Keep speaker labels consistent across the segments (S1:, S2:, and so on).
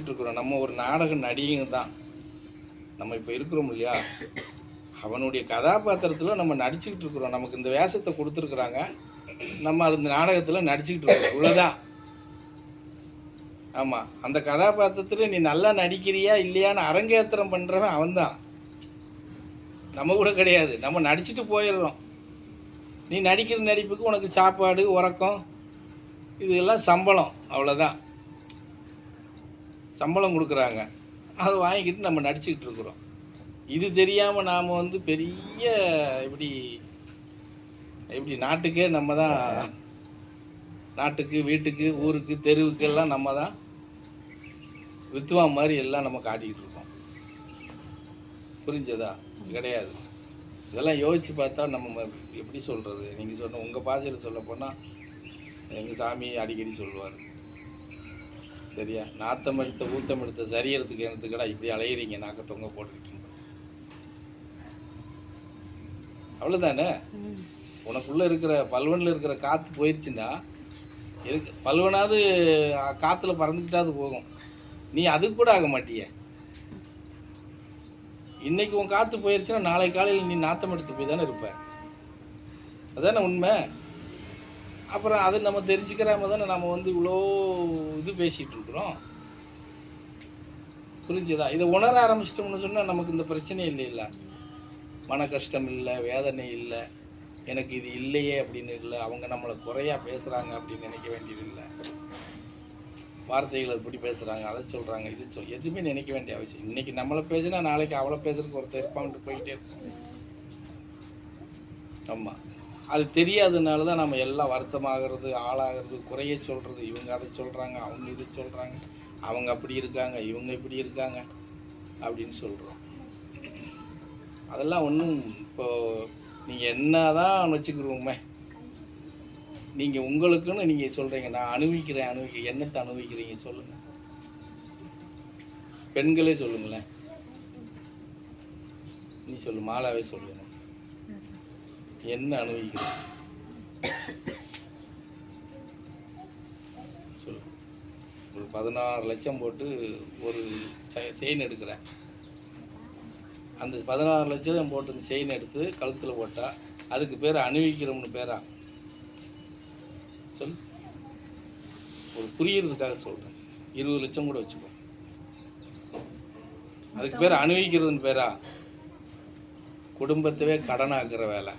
S1: நடிச்சுக்கிட்டு இருக்கிறோம். நம்ம ஒரு நாடக நடிகைங்க தான். நம்ம இப்போ இருக்கிறோம் இல்லையா, அவனுடைய கதாபாத்திரத்தில் நம்ம நடிச்சுக்கிட்டு இருக்கிறோம். நமக்கு இந்த வேஷத்தை கொடுத்துருக்குறாங்க, நம்ம அது இந்த நாடகத்தில் நடிச்சுக்கிட்டு இருக்கிறோம், இவ்வளோதான். ஆமாம், அந்த கதாபாத்திரத்தில் நீ நல்லா நடிக்கிறியா இல்லையான்னு அரங்கேத்திரம் பண்ணுறவன் அவன்தான், நம்ம கூட கிடையாது. நம்ம நடிச்சுட்டு போயிடுறோம். நீ நடிக்கிற நடிப்புக்கு உனக்கு சாப்பாடு, உறக்கம், இதெல்லாம் சம்பளம், அவ்வளோதான். சம்பளம் கொடுக்குறாங்க, அதை வாங்கிக்கிட்டு நம்ம நடிச்சுக்கிட்டு இருக்கிறோம். இது தெரியாமல் நாம் வந்து பெரிய இப்படி நாட்டுக்கே நம்ம தான், நாட்டுக்கு, வீட்டுக்கு, ஊருக்கு, தெருவுக்கெல்லாம் நம்ம தான் வித்துவான் மாதிரி எல்லாம் நம்ம காட்டிக்கிட்டு இருக்கோம். புரிஞ்சதா? கிடையாது. இதெல்லாம் யோசித்து பார்த்தா நம்ம எப்படி சொல்கிறது, நீங்கள் சொன்ன உங்கள் பாசையில் சொல்ல போனால் எங்கள் சாமி அடிக்கடி சொல்லுவார், சரியா, நாத்தம் எடுத்த ஊத்தம் எடுத்த சரியறதுக்கு எனத்துக்கடா இப்படி அலையிறீங்க நாக்க தொங்க போட்டுக்கிட்டு, அவ்வளோதானே. உனக்குள்ளே இருக்கிற பல்வனில் இருக்கிற காற்று போயிடுச்சுன்னா பல்வனாவது காற்றுல பறந்துக்கிட்டாவது போகும், நீ அதுக்கு கூட ஆக மாட்டிய. இன்னைக்கு உன் காற்று போயிடுச்சுன்னா நாளை காலையில் நீ நாத்தம் எடுத்து போய் தானே இருப்ப, அதானே உண்மை. அப்புறம் அது நம்ம தெரிஞ்சுக்கிறாம தானே நம்ம வந்து இவ்வளோ இது பேசிகிட்டு இருக்கிறோம். புரிஞ்சுதா? இதை உணர ஆரம்பிச்சிட்டோம்னு சொன்னால் நமக்கு இந்த பிரச்சனை இல்லைல்ல, மன கஷ்டம் இல்லை, வேதனை இல்லை, எனக்கு இது இல்லையே அப்படின்னு இல்லை, அவங்க நம்மளை குறையாக பேசுகிறாங்க அப்படின்னு நினைக்க வேண்டியதில்லை, வார்த்தைகள் எப்படி பேசுகிறாங்க, அதை சொல்கிறாங்க, இது எதுவுமே நினைக்க வேண்டிய அவசியம். இன்றைக்கி நம்மளை பேசுனா நாளைக்கு அவளை பேசுறதுக்கு ஒருத்தர் இருப்பான்ட்டு போயிட்டே இருக்கும். ஆமாம், அது தெரியாததுனால தான் நம்ம எல்லாம் வருத்தமாகிறது, ஆளாகிறது, குறைய சொல்கிறது. இவங்க அதை சொல்கிறாங்க, அவங்க இது சொல்கிறாங்க, அவங்க அப்படி இருக்காங்க, இவங்க இப்படி இருக்காங்க அப்படின்னு சொல்கிறோம். அதெல்லாம் ஒன்றும் இப்போது நீங்கள் என்ன தான் வச்சுக்கிறோமே, நீங்கள் உங்களுக்குன்னு நீங்கள் சொல்கிறீங்க, நான் அனுபவிக்கிறேன் என்னத்தை அனுபவிக்கிறீங்க சொல்லுங்கள், பெண்களே சொல்லுங்களேன். நீ சொல்லு, மாலாவே சொல்லுங்க, என்ன அனுபவிக்கிறேன் சொல்லு. ஒரு 16 லட்சம் போட்டு ஒரு செயின் எடுக்கிறேன், அந்த 16 லட்சம் போட்டு அந்த செயின் எடுத்து கழுத்தில் போட்டால் அதுக்கு பேர் அணிவிக்கிறோம்னு பேரா சொல்? ஒரு புரியறதுக்காக சொல்கிறேன். 20 லட்சம் கூட வச்சுக்கோ, அதுக்கு பேர் அணிவிக்கிறதுன்னு பேரா? குடும்பத்தவே கடனாக்குற வேலை.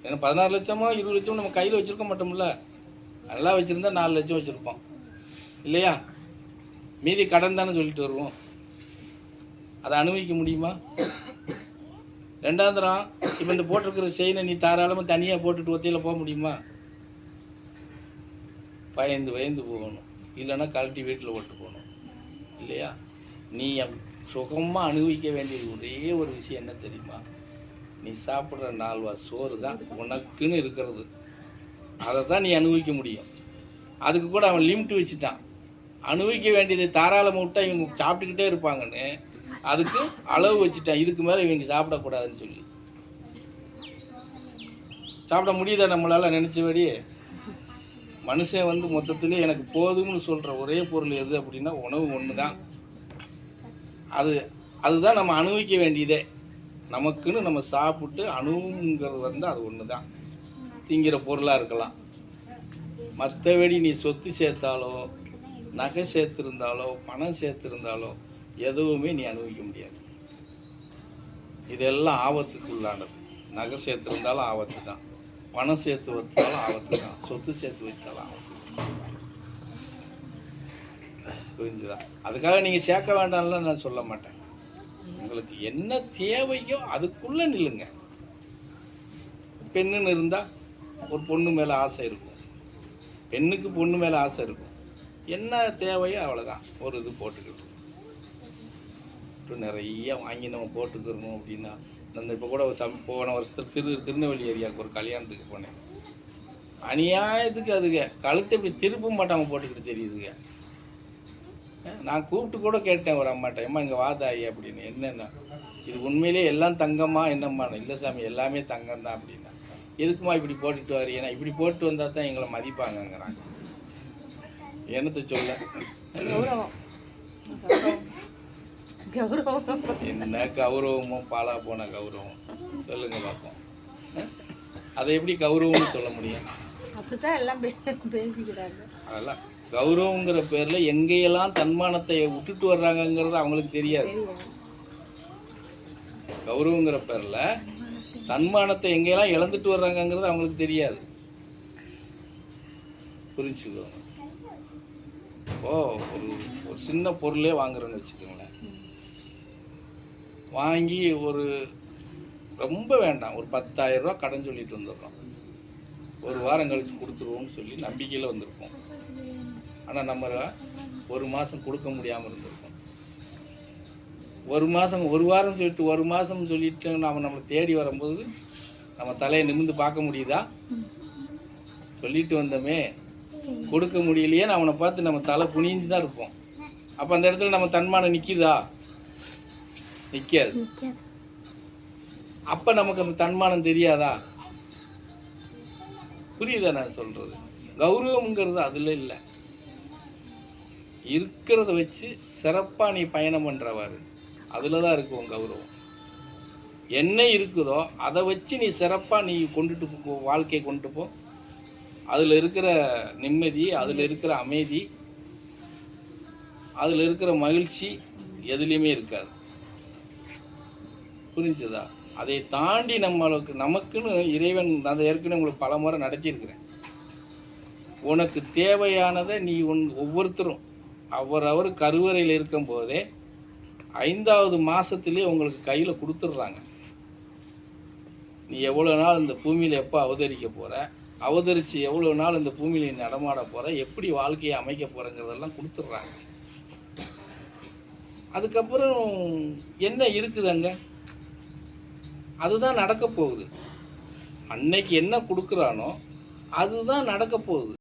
S1: ஏன்னா 16 லட்சமோ 20 லட்சமோ நம்ம கையில் வச்சுருக்க மாட்டோம்ல, நல்லா வச்சுருந்தா 4 லட்சம் வச்சுருப்போம் இல்லையா, மீதி கடன் தானே சொல்லிட்டு வருவோம். அதை அனுபவிக்க முடியுமா? ரெண்டாந்திரம் இப்போ இந்த போட்டிருக்கிற செயினை நீ தாராளமாக தனியாக போட்டுட்டு ஒத்தையில் போக முடியுமா? பயந்து போகணும், இல்லைன்னா கழட்டி வீட்டில் போட்டு போகணும் இல்லையா. நீ சுகமாக அனுபவிக்க வேண்டியது ஒரே ஒரு விஷயம் என்ன தெரியுமா? நீ சாப்பிட்ற 4 வாய் சோறு தான் உனக்குன்னு இருக்கிறது, அதை தான் நீ அனுபவிக்க முடியும். அதுக்கு கூட அவன் லிமிட் வச்சுட்டான். அனுபவிக்க வேண்டியதை தாராளமாக விட்டா இவங்க சாப்பிட்டுக்கிட்டே இருப்பாங்கன்னு அதுக்கு அளவு வச்சுட்டான். இதுக்கு மேலே இவங்க சாப்பிடக்கூடாதுன்னு சொல்லி. சாப்பிட முடியுதா நம்மளால் நினச்சபடி? மனுஷன் வந்து மொத்தத்திலே எனக்கு போதும்னு சொல்கிற ஒரே பொருள் எது அப்படின்னா உணவு ஒன்று தான். அதுதான் நம்ம அனுபவிக்க வேண்டியதே. நமக்குன்னு நம்ம சாப்பிட்டு அனுபவங்கிறது வந்து அது ஒன்று தான். திங்கிற பொருளாக இருக்கலாம். மற்றபடி நீ சொத்து சேர்த்தாலோ, நகை சேர்த்துருந்தாலோ, பணம் சேர்த்துருந்தாலோ எதுவுமே நீ அனுபவிக்க முடியாது. இதெல்லாம் ஆபத்துக்குள்ளானது. நகை சேர்த்துருந்தாலும் ஆபத்து தான், பணம் சேர்த்து வச்சாலும் ஆபத்து தான், சொத்து சேர்த்து வச்சாலும் ஆபத்து. புரிஞ்சுதா? அதுக்காக நீங்கள் சேர்க்க வேண்டாம்லாம் நான் சொல்ல மாட்டேன். உங்களுக்கு என்ன தேவையோ அதுக்குள்ளே நில்லுங்க. பெண்ணுன்னு இருந்தால் ஒரு பொண்ணு மேலே ஆசை இருக்கும், பெண்ணுக்கு பொண்ணு மேலே ஆசை இருக்கும். என்ன தேவையோ அவ்வளோதான், ஒரு இது போட்டுக்கிட்டு நிறைய வாங்கி நம்ம போட்டுக்கிறணும் அப்படின்னா. நான் இப்போ கூட போன வருஷத்தில் திருநெல்வேலி ஏரியாவுக்கு ஒரு கல்யாணத்துக்கு போனேன். அநியாயத்துக்கு அதுங்க கழுத்தை இப்படி திருப்ப மாட்டாமல் போட்டுக்கிட்டு தெரியுதுங்க. நான் கூப்பிட்டு கூட கேட்டேன் ஒரு அம்மாட்ட, அம்மா இங்கே வாதாயி அப்படின்னு. என்னென்ன இது உண்மையிலே எல்லாம் தங்கம்மா? என்னம்மா? இல்லை சாமி எல்லாமே தங்கம் தான் அப்படின்னா. எதுக்குமா இப்படி போட்டுட்டு வரீங்கன்னா, இப்படி போட்டு வந்தால் தான் எங்களை மதிப்பாங்கங்கிறாங்க. என்னத்தை சொல்ல?
S2: கௌரவம்.
S1: என்ன கௌரவமோ, பாலா போன கௌரவம் சொல்லுங்க பார்ப்போம். அதை எப்படி கௌரவம்னு சொல்ல முடியும்?
S2: அப்படித்தான் எல்லாம் பேசிக்கிறாங்க.
S1: அதெல்லாம் கௌரவங்கிற பேரில் எங்கேயெல்லாம் தன்மானத்தை விட்டுட்டு வர்றாங்கங்கிறது அவங்களுக்கு தெரியாது. கௌரவங்கிற பேரில் தன்மானத்தை எங்கெல்லாம் இழந்துட்டு வர்றாங்கங்கிறது அவங்களுக்கு தெரியாது. புரிஞ்சுக்கோங்க. ஓ ஒரு ஒரு சின்ன பொருளே வாங்குறோன்னு வச்சுக்கோங்களேன். வாங்கி ஒரு ரொம்ப வேண்டாம், ஒரு 10,000 ரூபா கடன் சொல்லிட்டு வந்துடுறோம். ஒரு வாரம் கழித்து கொடுத்துருவோம்னு சொல்லி நம்பிக்கையில் வந்திருப்போம். ஆனால் நம்ம ஒரு மாதம் கொடுக்க முடியாமல் இருந்திருக்கோம். ஒரு வாரம் சொல்லிட்டு ஒரு மாதம் சொல்லிட்டு நாம் நம்மளை தேடி வரும்போது நம்ம தலையை நிமிர்ந்து பார்க்க முடியுதா? சொல்லிட்டு வந்தோமே கொடுக்க முடியலையே, அவனை பார்த்து நம்ம தலை குனிஞ்சு தான் இருப்போம். அப்போ அந்த இடத்துல நம்ம தன்மானம் நிற்கிதா? நிற்காது. அப்போ நமக்கு அந்த தன்மானம் தெரியாதா? புரியுதா நான் சொல்கிறது? கௌரவங்கிறது அதில் இல்லை. இருக்கிறத வச்சு சிறப்பாக நீ பயணம் பண்ணுறவாரு, அதில் தான் இருக்கும் உன் கௌரவம். என்ன இருக்குதோ அதை வச்சு நீ சிறப்பாக நீ கொண்டுட்டு போ, வாழ்க்கையை கொண்டுட்டு போ. அதில் இருக்கிற நிம்மதி, அதில் இருக்கிற அமைதி, அதில் இருக்கிற மகிழ்ச்சி எதுலேயுமே இருக்காது. புரிஞ்சுதா? அதை தாண்டி நமக்குன்னு இறைவன், அதை ஏற்கனவே உங்களுக்கு பல முறை நடத்தியிருக்கிறேன். உனக்கு தேவையானதை நீ ஒவ்வொருத்தரும் அவரவர் கருவறையில் இருக்கும்போதே 5வது மாதத்துலேயே உங்களுக்கு கையில் கொடுத்துட்றாங்க. நீ எவ்வளோ நாள் இந்த பூமியில் எப்போ அவதரிக்க போகிற, அவதரித்து எவ்வளோ நாள் இந்த பூமியில் நடமாட போகிற, எப்படி வாழ்க்கையை அமைக்க போகிறங்கிறதெல்லாம் கொடுத்துட்றாங்க. அதுக்கப்புறம் என்ன இருக்குது அங்கே? அதுதான் நடக்க போகுது. அன்னைக்கு என்ன கொடுக்குறானோ அதுதான் நடக்க போகுது.